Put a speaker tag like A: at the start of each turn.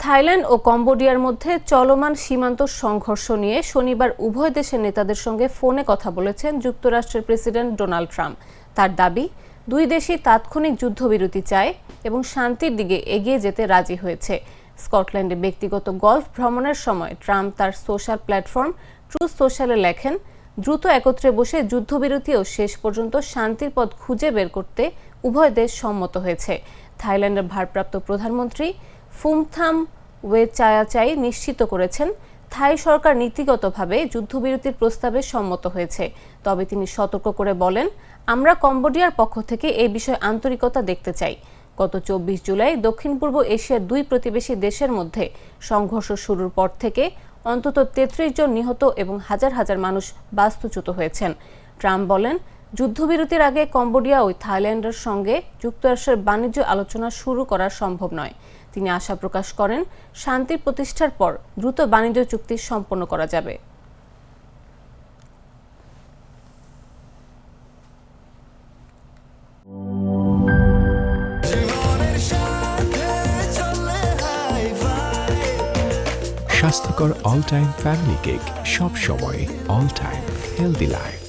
A: Thailand ও কম্বোডিয়ার মধ্যে চলমান সীমান্ত সংঘর্ষ নিয়ে শনিবার উভয় দেশের নেতাদের সঙ্গে ফোনে কথা বলেছেন যুক্তরাষ্ট্রের প্রেসিডেন্ট ডোনাল্ড ট্রাম্প। তার দাবি, দুই দেশই তাৎক্ষণিক যুদ্ধবিরতি চায় এবং শান্তির দিকে এগিয়ে যেতে রাজি হয়েছে। স্কটল্যান্ডে ব্যক্তিগত গলফ ভ্রমণের সময় ট্রাম্প তার সোশ্যাল প্ল্যাটফর্ম ট্রুথ সোশ্যালে লেখেন, দ্রুত একত্রে বসে যুদ্ধবিরতি ও শেষ পর্যন্ত শান্তির পথ খুঁজে বের করতে উভয় দেশ সম্মত হয়েছে। থাইল্যান্ডের ভারপ্রাপ্ত প্রধানমন্ত্রী ফুমথাম ওয়েচায়াচাই নিশ্চিত করেছেন, থাই সরকার নীতিগতভাবে যুদ্ধবিরতির প্রস্তাবে সম্মত হয়েছে। তবে তিনি সতর্ক করে বলেন, আমরা কম্বোডিয়ার পক্ষ থেকে এই বিষয়ে আন্তরিকতা দেখতে চাই। গত 24 জুলাই দক্ষিণ পূর্ব এশিয়ার দুই প্রতিবেশী দেশের মধ্যে সংঘর্ষ শুরুর পর থেকে অন্তত 33 জন নিহত এবং হাজার হাজার মানুষ বাস্তুচ্যুত হয়েছেন। ট্রাম্প বলেন, যুদ্ধবিরতির আগে কম্বোডিয়া ও থাইল্যান্ডের সঙ্গে যুক্তরাষ্ট্রের বাণিজ্য আলোচনা শুরু করা সম্ভব নয়। তিনি আশা প্রকাশ করেন, শান্তি প্রতিষ্ঠার পর দ্রুত বাণিজ্য চুক্তি সম্পন্ন করা যাবে।
B: স্বাস্থ্যকর অল টাইম ফ্যামিলি কেক, সব সময় অল টাইম হেলদি লাইফ।